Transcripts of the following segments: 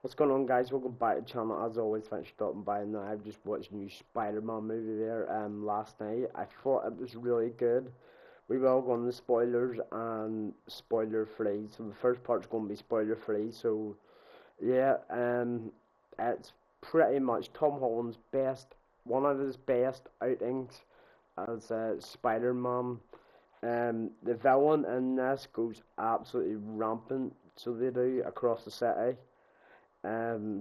What's going on, guys? Welcome back to the channel. As always, thanks for stopping by. Now I've just watched a new Spider-Man movie there last night. I thought it was really good. We will go on the spoilers and spoiler free. So the first part's going to be spoiler free. So yeah, it's pretty much Tom Holland's one of his best outings as Spider-Man. The villain in this goes absolutely rampant. So they do across the city.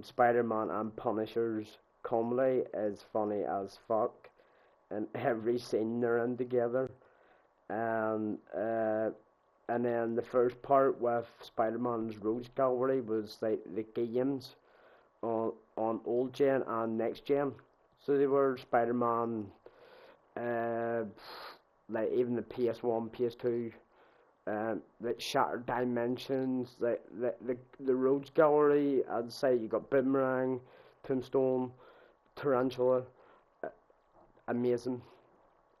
Spider-Man and Punisher's comedy is funny as fuck, and every scene they're in together. And and then the first part with Spider-Man's Rogues Gallery was like the games on old gen and next gen. So they were Spider-Man, uh, like even the PS1, PS2, like Shattered Dimensions, like the Rogues Gallery. I'd say you got Boomerang, Tombstone, Tarantula, uh, amazing.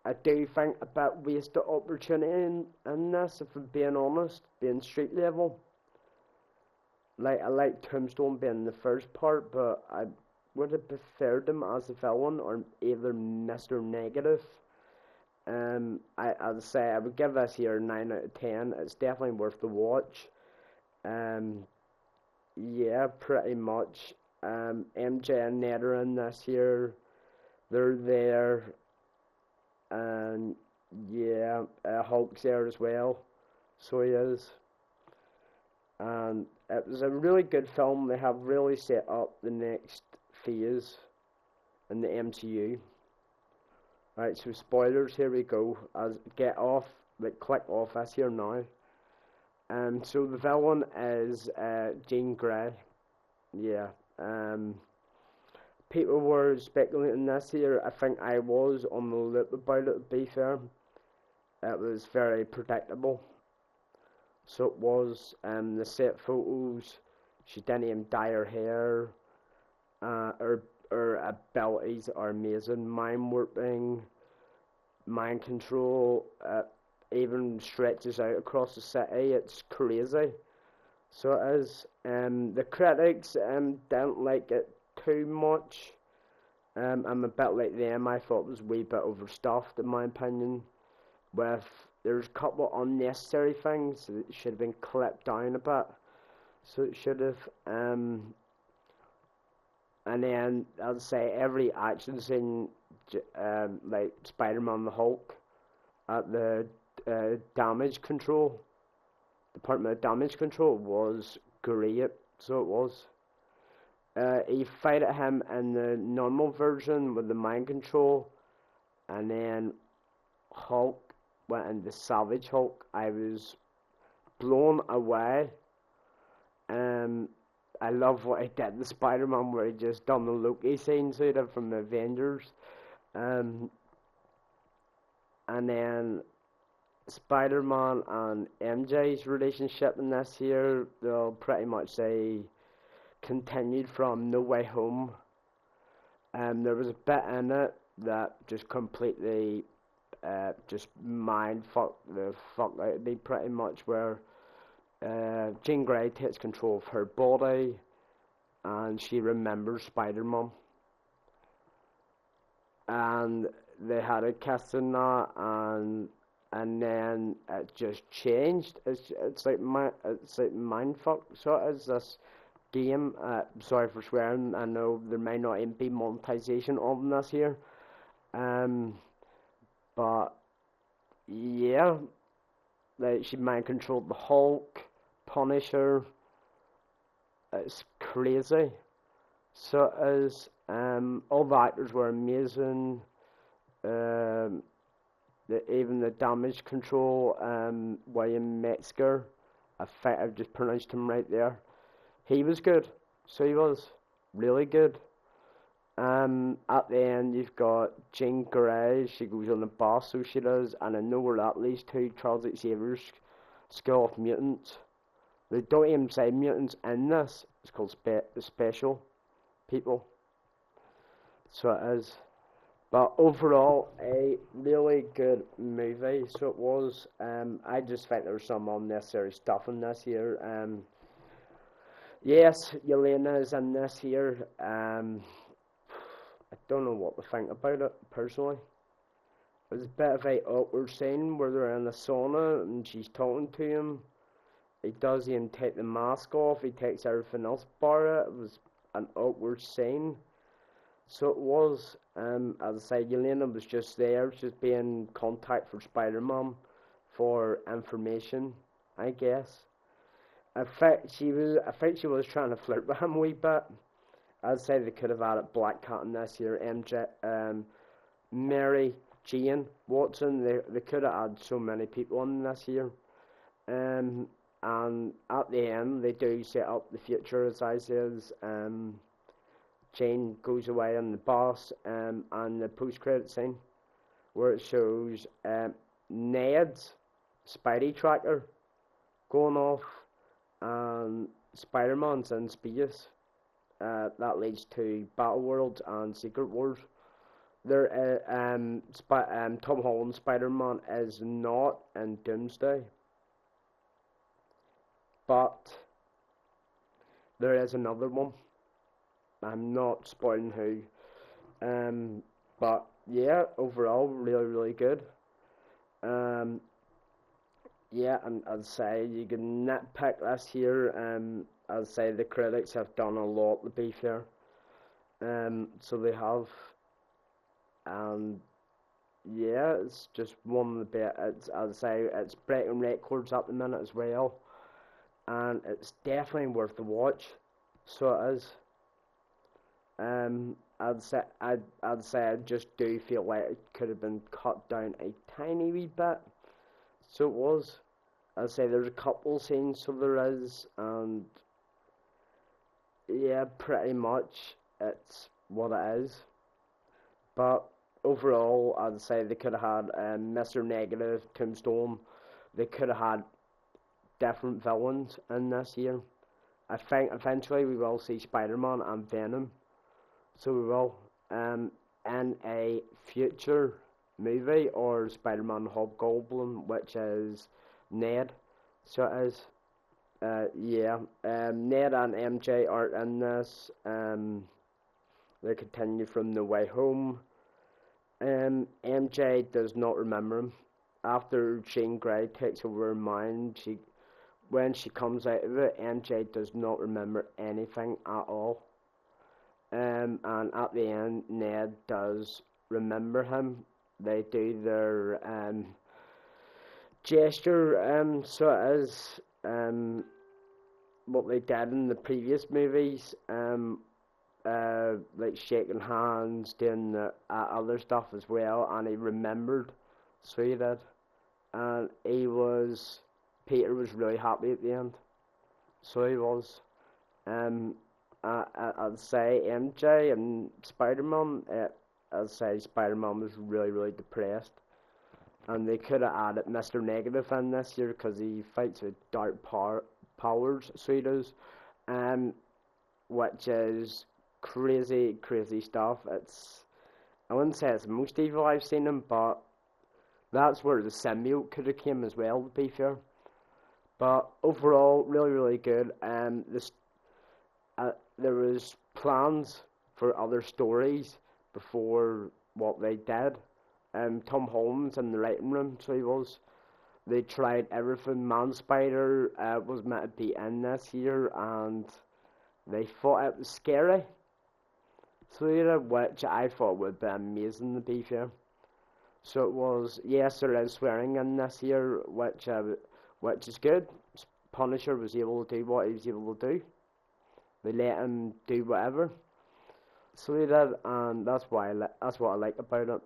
I do think a bit wasted opportunity in this, if I'm being honest, being street level. Like I like Tombstone being the first part, but I would have preferred him as a villain or either Mr. Negative. I'd say I would give this here 9 out of 10. It's definitely worth the watch. Um, yeah, pretty much. MJ and Ned are in this here. They're there, and yeah, Hulk's there as well. So he is. And it was a really good film. They have really set up the next phase in the MCU. Right, so spoilers, here we go. As get off, like click off this here now. So the villain is Jean Grey. Yeah. People were speculating this here. I think I was on the loop about it, to be fair. It was very predictable. So it was. The set photos, she didn't even dye her hair. Her abilities are amazing. Mind warping, mind control, even stretches out across the city. It's crazy. So it is. The critics didn't like it too much. I'm a bit like them. I thought it was a wee bit overstuffed, in my opinion. With there's a couple of unnecessary things that should have been clipped down a bit. So it should have. And then I'd say every action scene, like Spider-Man the Hulk at the damage control, Department of Damage Control, was great. So it was. He fight at him in the normal version with the mind control, and then Hulk went into Savage Hulk. I was blown away. I love what he did to Spider-Man, where he just done the Loki scene sort of from the Avengers. And then Spider-Man and MJ's relationship in this here, they'll pretty much say continued from No Way Home. There was a bit in it that just completely just mind fucked the fuck out of me, pretty much, where Jean Grey takes control of her body and she remembers Spider-Man, and they had a kiss in that, and then it just changed. It's like mind fuck. So it is this game. Sorry for swearing. I know there may not even be monetization on this here. But yeah, like she mind controlled the Hulk, Punisher. It's crazy. So it is. All the actors were amazing. Um, Even the damage control. William Metzger. I think I've just pronounced him right there. He was good. So he was really good. At the end, you've got Jean Grey. She goes on the boss, so she does, and I know where that leads to. Charles Xavier's School of Mutants. They don't even say mutants in this. It's called Special People. So it is. But overall, a really good movie. So it was. I just think there was some unnecessary stuff in this here. Yes, Yelena is in this here. I don't know what to think about it personally. It was a bit of a awkward scene where they're in the sauna and she's talking to him. He does even take the mask off. He takes everything else bar it. It was an awkward scene. So it was. As I say, Yelena was just there, just being contact for Spider-Man for information, I guess. I think she was trying to flirt with him a wee bit. I'd say they could have added Black Cat in this year, MJ, Mary, Jane, Watson. They could have added so many people in this year. And at the end, they do set up the future, as I says. Jane goes away on the bus, and the post-credit scene where it shows Ned's Spidey tracker going off, and Spider-Man's in space. That leads to Battle Worlds and Secret Wars. Tom Holland's Spider-Man is not in Doomsday, but there is another one. I'm not spoiling who, but yeah, overall really really good. Um, yeah, and I'd say you can nitpick this here. I'd say the critics have done a lot to be fair. So they have, and yeah, it's just one of the best. I'd say it's breaking records at the minute as well, and it's definitely worth the watch. So it is. I'd say I just do feel like it could have been cut down a tiny wee bit. So it was. I'd say there's a couple scenes, so there is, and yeah, pretty much it's what it is. But overall, I'd say they could have had Mr. Negative, Tombstone. They could have had different villains in this year. I think eventually we will see Spider-Man and Venom. So we will. In a future movie, or Spider-Man Hobgoblin, which is Ned. So it is. Yeah. Ned and MJ aren't in this. They continue from No Way Home. MJ does not remember him. After Jean Grey takes over her mind, when she comes out of it, MJ does not remember anything at all. And at the end, Ned does remember him. They do their gesture, so it is what they did in the previous movies, like shaking hands, doing the other stuff as well, and he remembered, so he did, and Peter was really happy at the end, so he was. I'd say MJ and Spider-Man, I'd say Spider-Man was really, really depressed. And they could have added Mr. Negative in this year because he fights with dark powers, so he does. Which is crazy, crazy stuff. I wouldn't say it's the most evil I've seen him, but that's where the symbiote could have came as well, to be fair. But overall, really, really good. There was plans for other stories before what they did. Tom Hollands in the writing room, so he was. They tried everything. Man Spider was meant to be in this year, and they thought it was scary. So which I thought would be amazing, to be fair. So it was. Yes, there is swearing in this year, which is good. Punisher was able to do what he was able to do. They let him do whatever. So he did, and that's what I like about it.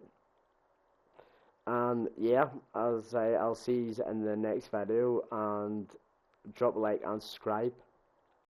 And yeah, I'll see you in the next video, and drop a like and subscribe.